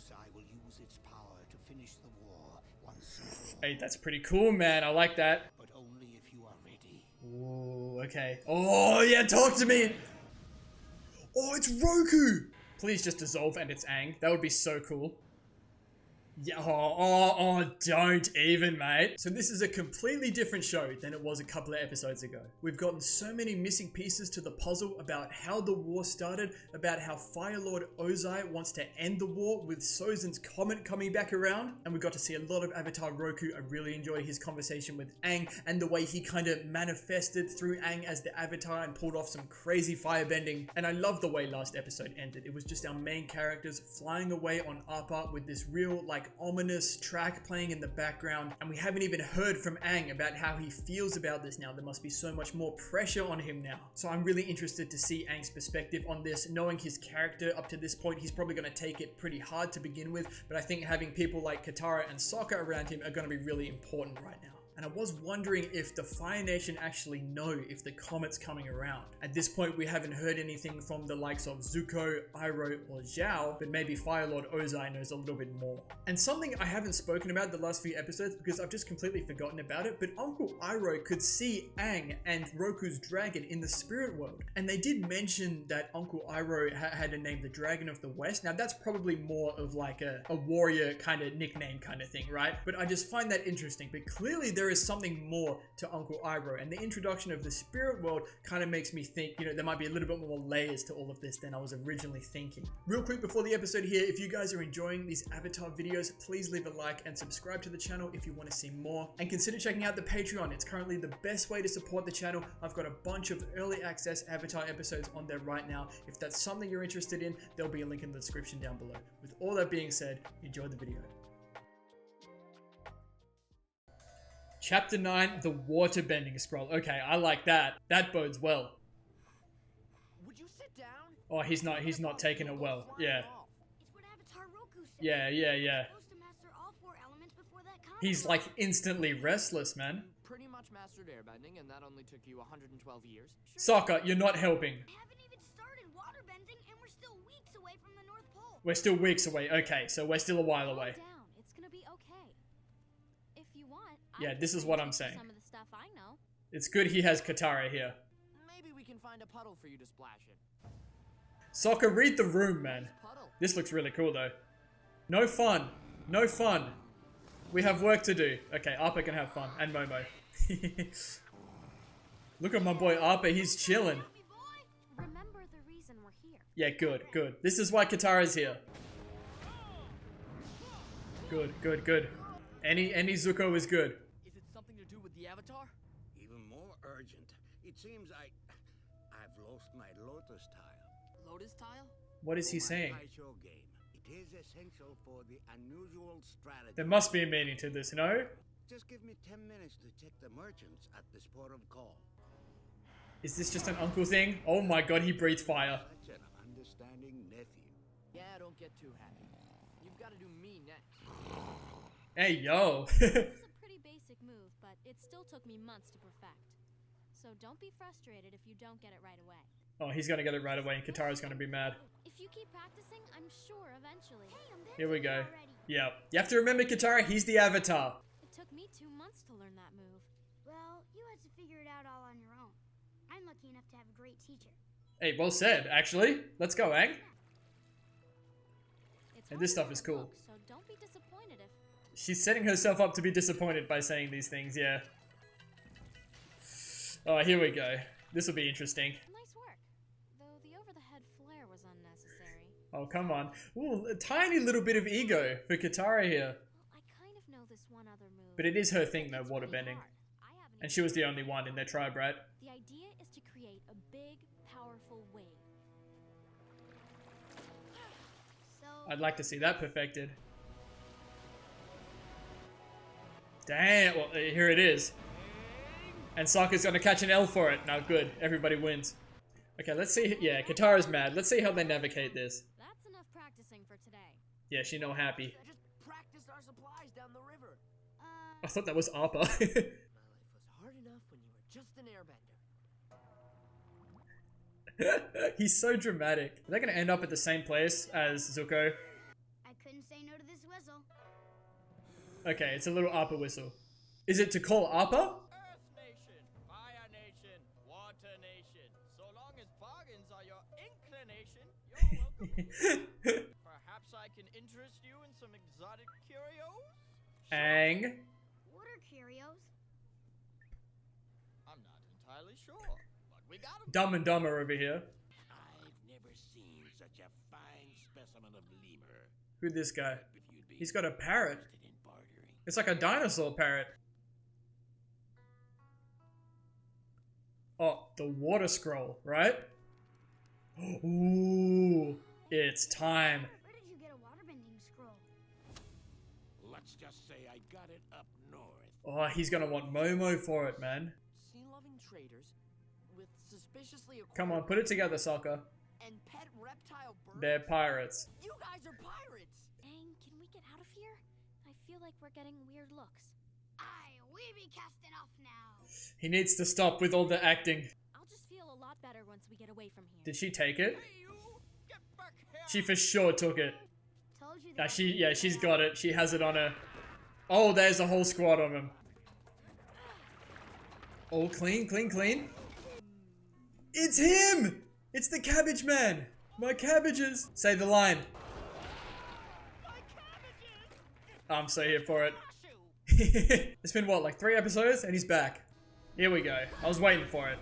Ozai will use its power to finish the war once and for all. Hey, that's pretty cool, man. I like that. But only if you are ready. Ooh, okay. Oh, yeah, talk to me. Oh, it's Roku. Please just dissolve and it's Aang. That would be so cool. Yeah, don't even, mate. So this is a completely different show than it was a couple of episodes ago. We've gotten so many missing pieces to the puzzle about how the war started, about how Fire Lord Ozai wants to end the war with Sozin's comet coming back around, and we got to see a lot of Avatar Roku. I really enjoyed his conversation with Aang and the way he kind of manifested through Aang as the Avatar and pulled off some crazy firebending. And I love the way last episode ended. It was just our main characters flying away on Appa with this real, like, ominous track playing in the background, and we haven't even heard from Aang about how he feels about this now. There must be so much more pressure on him now. So I'm really interested to see Aang's perspective on this. Knowing his character up to this point, he's probably going to take it pretty hard to begin with, but I think having people like Katara and Sokka around him are going to be really important right now. And I was wondering if the Fire Nation actually know if the comet's coming around. At this point, we haven't heard anything from the likes of Zuko, Iroh, or Zhao, but maybe Fire Lord Ozai knows a little bit more. And something I haven't spoken about the last few episodes because I've just completely forgotten about it, but Uncle Iroh could see Aang and Roku's dragon in the spirit world. And they did mention that Uncle Iroh had a name, the Dragon of the West. Now that's probably more of like a warrior kind of nickname kind of thing, right? But I just find that interesting. But clearly there is something more to Uncle Iroh, and the introduction of the spirit world kind of makes me think, you know, there might be a little bit more layers to all of this than I was originally thinking. Real quick before the episode here, if you guys are enjoying these Avatar videos, please leave a like and subscribe to the channel if you want to see more, and consider checking out the Patreon. It's currently the best way to support the channel. I've got a bunch of early access Avatar episodes on there right now. If that's something you're interested in, there'll be a link in the description down below. With all that being said, enjoy the video. Chapter 9, the water bending scroll. Okay, I like that. That bodes well. Would you sit down? Oh, he's not taking it well. Yeah. It's what Avatar Roku said. Yeah. You're supposed to master all 4 elements before that comet He's like instantly restless, man. Pretty much mastered airbending, and that only took you 112 years. Sokka, you're not helping. We haven't even started waterbending, and we're still weeks away from the North Pole. We're still weeks away. Okay, so we're still a while away. Calm down. It's gonna be okay. If you want, Yeah, I this can is what I'm teach you saying. Some of the stuff I know. It's good he has Katara here. Maybe we can find a puddle for you to splash in. Sokka, read the room, man. Puddle. This looks really cool, though. No fun. No fun. We have work to do. Okay, Appa can have fun. And Momo. Look at my boy Appa. He's chilling. Remember the reason we're here. Yeah, good, good. This is why Katara's here. Good, good, good. Any Zuko is good. Is it something to do with the Avatar? Even more urgent. It seems I've lost my lotus tile. Lotus tile? What is he For my saying? Taisho game. It is essential for the unusual strategy. There must be a meaning to this, no? Just give me 10 minutes to check the merchants at this port of call. Is this just an uncle thing? Oh my god, he breathes fire. Such an understanding nephew. Yeah, don't get too happy. You've got to do me next. Hey, yo. This is a pretty basic move, but it still took me months to perfect. So don't be frustrated if you don't get it right away. Oh, he's gonna get it right away and Katara's gonna be mad. If you keep practicing, I'm sure eventually. Here we go. Yeah. You have to remember, Katara, he's the Avatar. It took me 2 months to learn that move. Well, you had to figure it out all on your own. I'm lucky enough to have a great teacher. Hey, well said, actually. Let's go, Aang. It's And this hard stuff is to cool. look, so don't be disappointed if She's setting herself up to be disappointed by saying these things, yeah. Oh, here we go. This will be interesting. nice work. Though the over-the-head flare was unnecessary. Oh, come on. Ooh, a tiny little bit of ego for Katara here. Well, I kind of know this one other move. But it is her thing, though, It's really waterbending. hard. I haven't And even she was the only one in their tribe, right? The idea is to create a big, powerful wave. So, I'd like to see that perfected. Damn, well, here it is. And Sokka's gonna catch an L for it. Now, good. Everybody wins. Okay, let's see. Yeah, Katara's mad. Let's see how they navigate this. That's enough practicing for today. Yeah, she no happy. I just practiced our supplies down the river. I thought that was Appa. My life was hard enough when you were just an airbender. He's so dramatic. Are they gonna end up at the same place as Zuko? I couldn't say no to this whistle. Okay, it's a little Appa whistle. Is it to call Appa? Earth Nation, Fire Nation, Water Nation. So long as bargains are your inclination, you're welcome. Perhaps I can interest you in some exotic curios? Ang. What are curios? I'm not entirely sure, but we got 'em. Dumb and Dumber over here. I've never seen such a fine specimen of lemur. Who's this guy? If you'd be He's got a parrot. interested in bartering. It's like a dinosaur parrot. Oh, the water scroll, right? Ooh, it's time. Where did you get a waterbending scroll? Let's just say I got it up north. Oh, he's gonna want Momo for it, man. Sea-loving traders with suspiciously Come on, put it together, Sokka. and pet reptile birds. They're pirates. You guys are pirates. Aang, can we get out of here? I feel like we're getting weird looks. Aye, we be casting off now. He needs to stop with all the acting. I'll just feel a lot better once we get away from here. Did she take it? Hey, you! Get back here! She for sure took it. Told you Nah, that. she's got it. She has it on her. Oh, there's a whole squad of them. All clean, clean, clean. It's him! It's the cabbage man! My cabbages! Say the line. I'm so here for it. It's been what, like 3 episodes? And he's back. Here we go. I was waiting for it.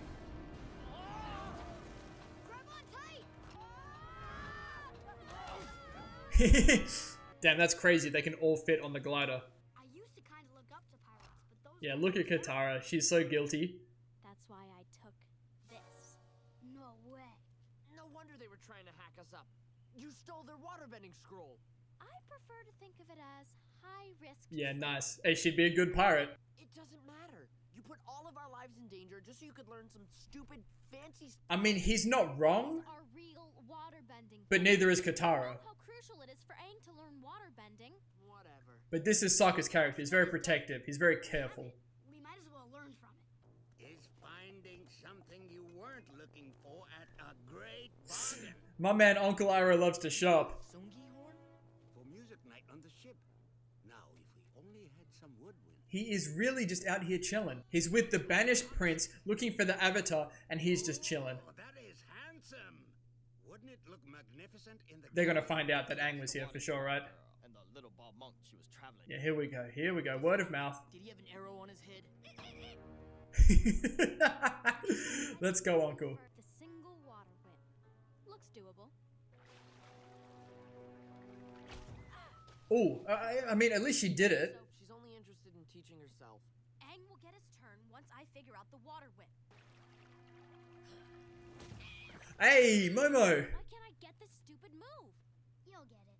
Grab on tight. Damn, that's crazy. They can all fit on the glider. I used to kind of look up to pirates, but those. Yeah, look at Katara. She's so guilty. That's why I took this. No way. No wonder they were trying to hack us up. You stole their waterbending scroll. I prefer to think of it as high risk. Yeah, nice. Hey, she'd be a good pirate. It doesn't matter. You put all of our lives in danger just so you could learn some stupid, fancy I mean, he's not wrong, Are real waterbending. but neither is Katara. How crucial it is for Aang to learn waterbending. Whatever. But this is Sokka's character. He's very protective. He's very careful. We might as well learn from it. Is finding something you weren't looking for at a great bargain. My man Uncle Iroh loves to shop. Sungi horn? For music night on the ship. Now, if we only had some woodwind. He is really just out here chilling. He's with the banished prince looking for the avatar and he's just chilling. Oh, that is handsome. Wouldn't it look magnificent in the... They're gonna find out that Aang was here for sure, right? And the little Bob monk she was traveling. Yeah, here we go. Here we go. Word of mouth. Did he have an arrow on his head? Let's go, Uncle. The single water whip. Looks doable. Oh, I mean, at least she did it. So she's only interested in teaching herself. Aang will get his turn once I figure out the water whip. Hey, Momo. Why can't I get this stupid move? You'll get it.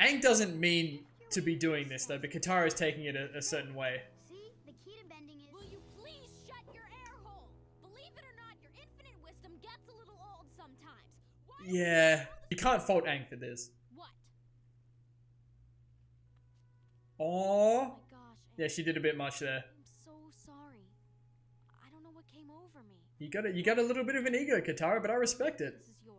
Aang doesn't mean to be doing this though, but Katara is taking it a certain way. See, the key to bending is. Will you please shut your air hole? Believe it or not, your infinite wisdom gets a little old sometimes. Why don't we Yeah, throw you this- can't fault Aang for this. What? Oh, Oh my gosh, Aang. yeah, she did a bit much there. I'm so sorry. I don't know what came over me. You got a little bit of an ego, Katara, but I respect it. This is yours.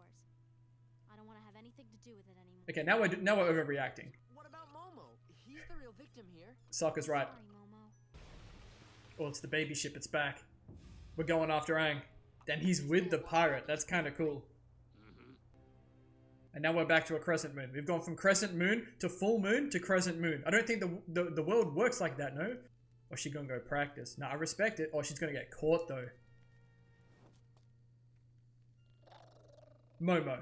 I don't want to have anything to do with it anymore. Okay, now we're overreacting. What about Momo? He's the real victim here. Sokka's right. Sorry, Momo. Oh, it's the baby ship. It's back. We're going after Aang. Then he's with the pirate. That's kind of cool. And now we're back to a crescent moon. We've gone from crescent moon to full moon to crescent moon. I don't think the world works like that, no? Or she gonna go practice? No, I respect it. Or she's gonna get caught though. Momo.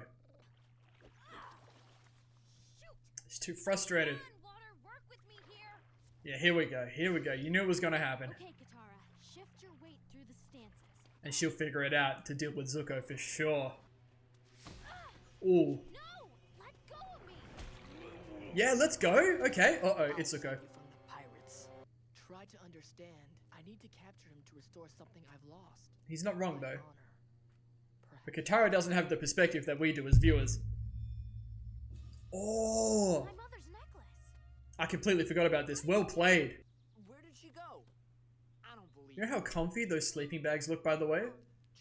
She's too frustrated. Come on, water, work with me here. Yeah, here we go. Here we go. You knew it was gonna happen. Okay, Katara, shift your weight through the stances. And she'll figure it out to deal with Zuko for sure. Ooh. No! Let go of me! Yeah, let's go. Okay. Uh-oh, it's Zuko. From the pirates. Try to understand. I need to capture him to restore something I've lost. He's not wrong, though. Honor. But Katara doesn't have the perspective that we do as viewers. Oh! My mother's necklace. I completely forgot about this. Well played. Where did she go? I don't believe You know how comfy those sleeping bags look, by the way?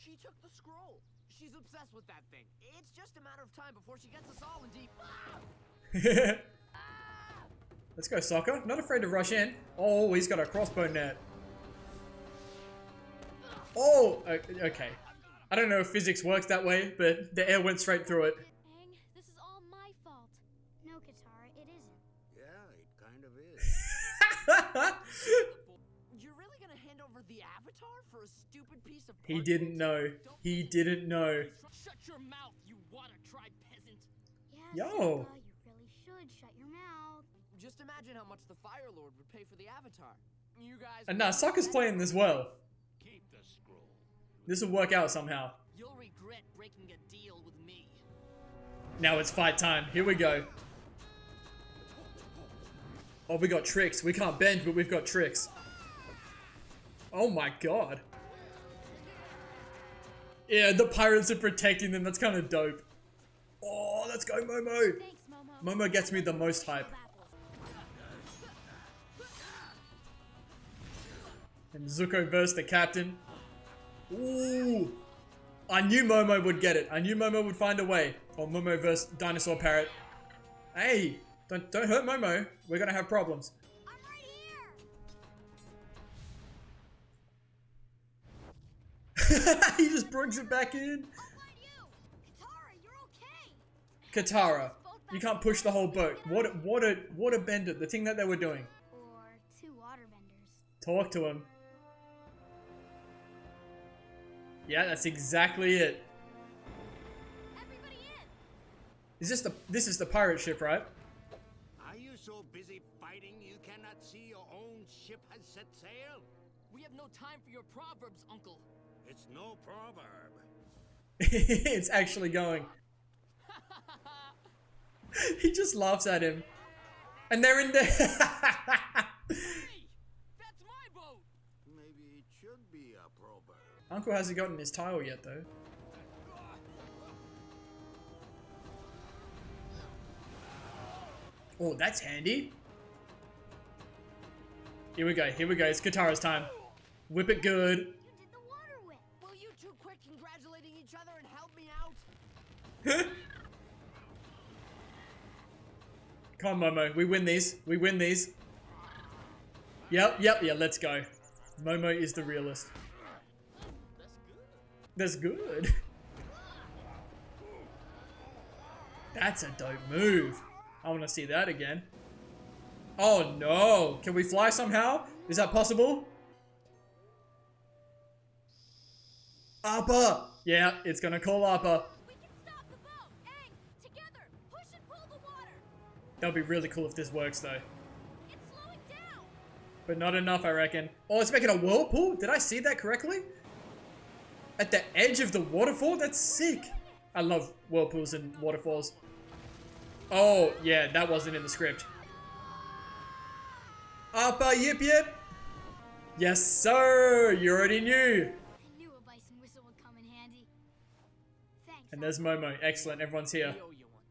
She took the scroll. She's obsessed with that thing. It's just a matter of time before she gets us all in deep. Ah! Let's go, Soccer. Not afraid to rush in. Oh, he's got a crossbow net. Oh, okay. I don't know if physics works that way, but the air went straight through it. Aang, this is all my fault. No, Katara, it isn't. Yeah, it kind of is. You're really gonna hand over the Avatar for a stupid piece of He parchment? didn't know. He didn't know. Shut your mouth, you water tribe peasant. Yeah, Yo. Simba, you really should shut your mouth. Just imagine how much the Fire Lord would pay for the Avatar. You guys. And nah, Sokka's playing this well. Keep the scroll. This will work out somehow. You'll regret breaking a deal with me. Now it's fight time. Here we go. Oh, we got tricks. We can't bend, but we've got tricks. Oh my god. Yeah, the pirates are protecting them. That's kind of dope. Oh, let's go, Momo. Thanks, Momo. Momo gets me the most hype. And Zuko versus the captain. Ooh. I knew Momo would get it. I knew Momo would find a way. Or Momo versus Dinosaur Parrot. Hey, don't hurt Momo. We're gonna have problems. I'm right here. He just brings it back in. I'll find you. Katara, you're okay. Katara, you can't push the whole boat. What a bender. The thing that they were doing. Or two waterbenders. Talk to him. Yeah, that's exactly it. Everybody in. This is the pirate ship, right? Are you so busy fighting you cannot see your own ship has set sail? We have no time for your proverbs, Uncle. It's no proverb. It's actually going. He just laughs at him. And they're in there. Hey, that's my boat. Maybe it should be a proverb. Uncle hasn't gotten his tile yet, though. Oh, that's handy. Here we go. It's Katara's time. Whip it good. You did the water whip. Will you two quit congratulating each other and help me out? Come on, Momo. We win these. Yep, yeah, let's go. Momo is the realist. That's good. That's a dope move. I want to see that again. Oh no! Can we fly somehow? Is that possible? Appa! Yeah, it's gonna call Appa. We can stop the boat. Aang, together, push and pull the water. That'll be really cool if this works though. It's slowing down. But not enough, I reckon. Oh, it's making a whirlpool? Did I see that correctly? At the edge of the waterfall? That's sick. I love whirlpools and waterfalls. Oh, yeah, that wasn't in the script. Appa, yip yip. Yes, sir. You already knew. I knew a bison whistle would come in handy. Thanks. And there's Momo. Excellent. Everyone's here. We owe you one.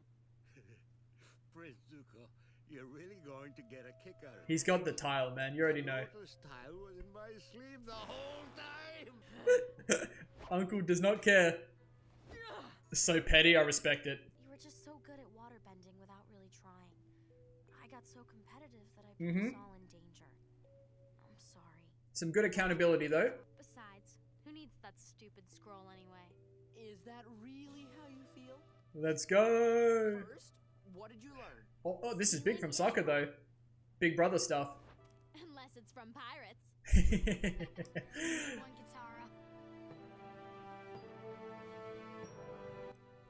Prince Zuko, you're really going to get a kick out of it. He's got the tile, man. You already know. Lotus tile was in my sleeve the whole time. Uncle does not care. So petty, I respect it. You were just so good at waterbending without really trying. I got so competitive that I put us all in danger. I'm sorry. Some good accountability, though. Besides, who needs that stupid scroll anyway? Is that really how you feel? Let's go. First, what did you learn? Oh, this is big from soccer, though. Big brother stuff. Unless it's from pirates. One Katara.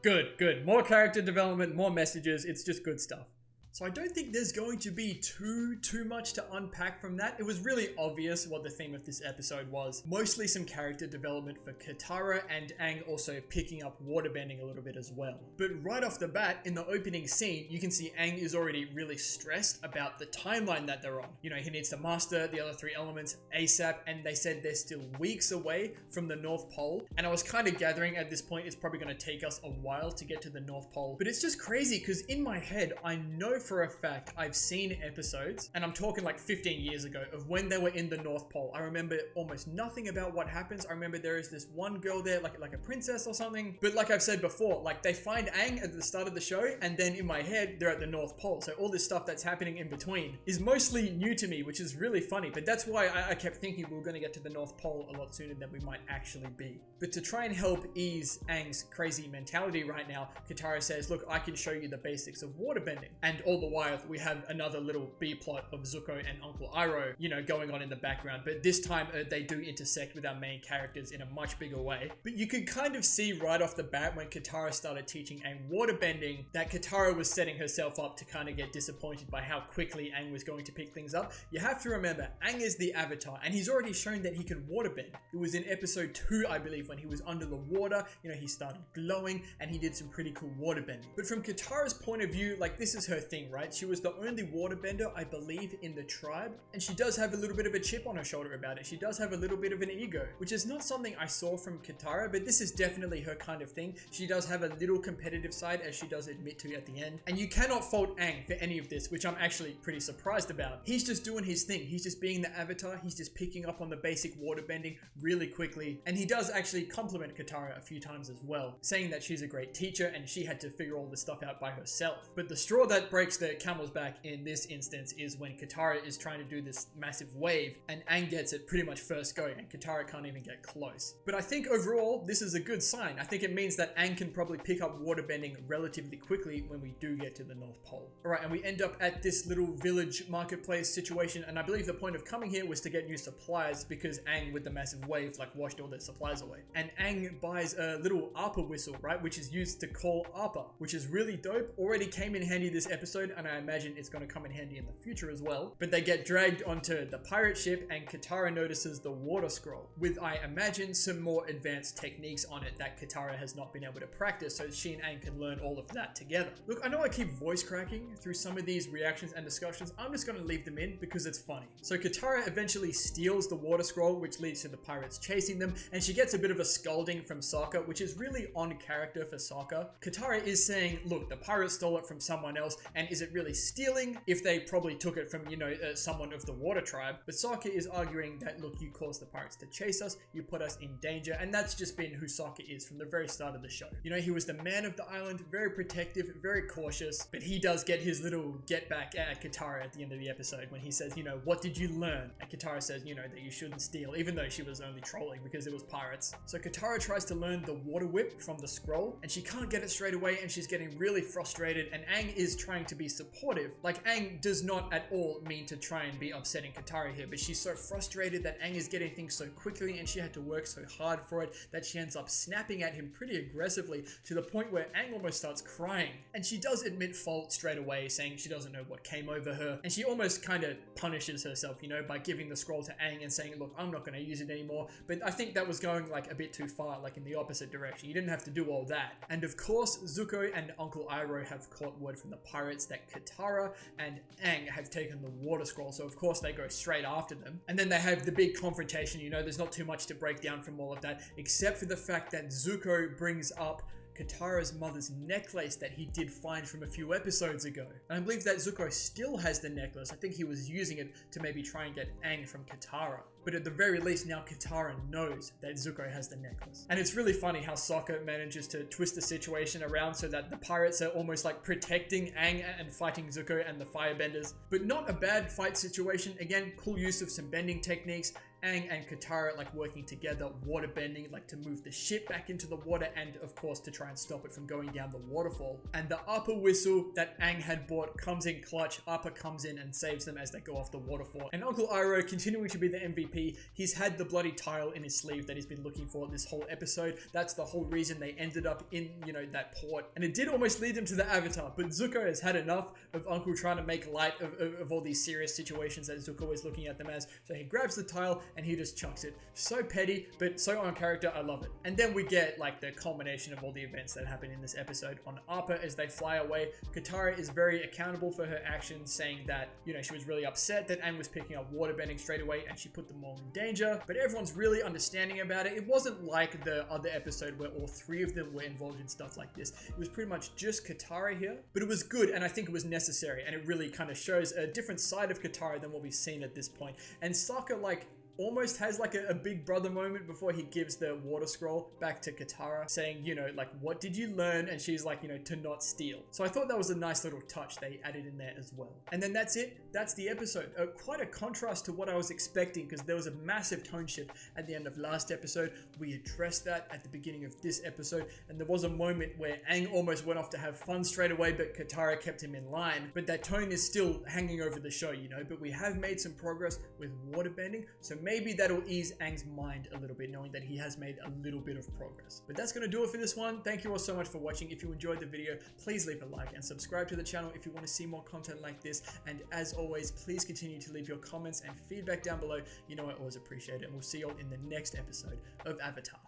Good. More character development, more messages. It's just good stuff. So I don't think there's going to be too much to unpack from that. It was really obvious what the theme of this episode was. Mostly some character development for Katara and Aang also picking up waterbending a little bit as well. But right off the bat, in the opening scene, you can see Aang is already really stressed about the timeline that they're on. You know, he needs to master the other three elements ASAP, and they said they're still weeks away from the North Pole. And I was kind of gathering at this point, it's probably going to take us a while to get to the North Pole. But it's just crazy because in my head, I know know for a fact I've seen episodes, and I'm talking like 15 years ago, of when they were in the North Pole. I remember almost nothing about what happens. I remember there is this one girl there, like a princess or something. But like I've said before, like they find Aang at the start of the show, and then in my head, they're at the North Pole. So all this stuff that's happening in between is mostly new to me, which is really funny. But that's why I kept thinking we were going to get to the North Pole a lot sooner than we might actually be. But to try and help ease Aang's crazy mentality right now, Katara says, look, I can show you the basics of waterbending. And all the while, we have another little B-plot of Zuko and Uncle Iroh, you know, going on in the background. But this time, they do intersect with our main characters in a much bigger way. But you could kind of see right off the bat when Katara started teaching Aang waterbending that Katara was setting herself up to kind of get disappointed by how quickly Aang was going to pick things up. You have to remember, Aang is the Avatar, and he's already shown that he can waterbend. It was in episode 2, I believe, when he was under the water, you know, he started glowing, and he did some pretty cool waterbending. But from Katara's point of view, like, this is her thing, right? She was the only waterbender, I believe, in the tribe, and she does have a little bit of a chip on her shoulder about it. She does have a little bit of an ego, which is not something I saw from Katara, but this is definitely her kind of thing. She does have a little competitive side, as she does admit to at the end, and you cannot fault Aang for any of this, which I'm actually pretty surprised about. He's just doing his thing. He's just being the Avatar. He's just picking up on the basic waterbending really quickly, and he does actually compliment Katara a few times as well, saying that she's a great teacher and she had to figure all this stuff out by herself. But the straw that breaks the camel's back in this instance is when Katara is trying to do this massive wave, and Aang gets it pretty much first go, and Katara can't even get close. But I think overall, this is a good sign. I think it means that Aang can probably pick up waterbending relatively quickly when we do get to the North Pole. Alright, and we end up at this little village marketplace situation, and I believe the point of coming here was to get new supplies because Aang, with the massive wave, like washed all their supplies away. And Aang buys a little Appa whistle, right, which is used to call Appa, which is really dope. Already came in handy this episode, and I imagine it's going to come in handy in the future as well. But they get dragged onto the pirate ship, and Katara notices the water scroll, with, I imagine, some more advanced techniques on it that Katara has not been able to practice, so she and Aang can learn all of that together. Look, I know I keep voice cracking through some of these reactions and discussions. I'm just going to leave them in because it's funny. So Katara eventually steals the water scroll, which leads to the pirates chasing them, and she gets a bit of a scolding from Sokka, which is really on character for Sokka. Katara is saying, look, the pirates stole it from someone else, and is it really stealing if they probably took it from, you know, someone of the water tribe? But Sokka is arguing that, look, you caused the pirates to chase us, you put us in danger, and that's just been who Sokka is from the very start of the show. You know, he was the man of the island, very protective, very cautious, but he does get his little get back at Katara at the end of the episode when he says, you know, what did you learn? And Katara says, you know, that you shouldn't steal, even though she was only trolling because it was pirates. So Katara tries to learn the water whip from the scroll, and she can't get it straight away, and she's getting really frustrated, and Aang is trying to be supportive. Like, Aang does not at all mean to try and be upsetting Katara here, but she's so frustrated that Aang is getting things so quickly, and she had to work so hard for it that she ends up snapping at him pretty aggressively to the point where Aang almost starts crying. And she does admit fault straight away, saying she doesn't know what came over her, and she almost kind of punishes herself, you know, by giving the scroll to Aang and saying, look, I'm not going to use it anymore. But I think that was going like a bit too far, like in the opposite direction. You didn't have to do all that. And of course, Zuko and Uncle Iroh have caught word from the pirates that Katara and Aang have taken the water scroll, so of course they go straight after them. And then they have the big confrontation. You know, there's not too much to break down from all of that, except for the fact that Zuko brings up Katara's mother's necklace that he did find from a few episodes ago. And I believe that Zuko still has the necklace. I think he was using it to maybe try and get Aang from Katara. But at the very least, now Katara knows that Zuko has the necklace. And it's really funny how Sokka manages to twist the situation around so that the pirates are almost like protecting Aang and fighting Zuko and the firebenders. But not a bad fight situation. Again, cool use of some bending techniques. Aang and Katara like working together, water bending, like to move the ship back into the water, and of course to try and stop it from going down the waterfall. And the Appa whistle that Aang had bought comes in clutch. Appa comes in and saves them as they go off the waterfall. And Uncle Iroh continuing to be the MVP. He's had the bloody tile in his sleeve that he's been looking for this whole episode. That's the whole reason they ended up in, you know, that port. And it did almost lead them to the Avatar, but Zuko has had enough of Uncle trying to make light of all these serious situations that Zuko is looking at them as. So he grabs the tile and he just chucks it. So petty, but so on character. I love it. And then we get like the culmination of all the events that happen in this episode on Appa as they fly away. Katara is very accountable for her actions, saying that, you know, she was really upset that Aang was picking up waterbending straight away, and she put the more in danger, but everyone's really understanding about it. It wasn't like the other episode where all three of them were involved in stuff like this. It was pretty much just Katara here, but it was good, and I think it was necessary, and it really kind of shows a different side of Katara than what we've seen at this point. And Sokka, like, almost has like a big brother moment before he gives the water scroll back to Katara, saying, you know, like, what did you learn? And she's like, you know, to not steal. So I thought that was a nice little touch they added in there as well. And then that's it. That's the episode. Quite a contrast to what I was expecting, because there was a massive tone shift at the end of last episode. We addressed that at the beginning of this episode, and there was a moment where Aang almost went off to have fun straight away, but Katara kept him in line. But that tone is still hanging over the show, you know, but we have made some progress with waterbending, so maybe that'll ease Aang's mind a little bit, knowing that he has made a little bit of progress. But that's going to do it for this one. Thank you all so much for watching. If you enjoyed the video, please leave a like and subscribe to the channel if you want to see more content like this. And as always, please continue to leave your comments and feedback down below. You know I always appreciate it. And we'll see you all in the next episode of Avatar.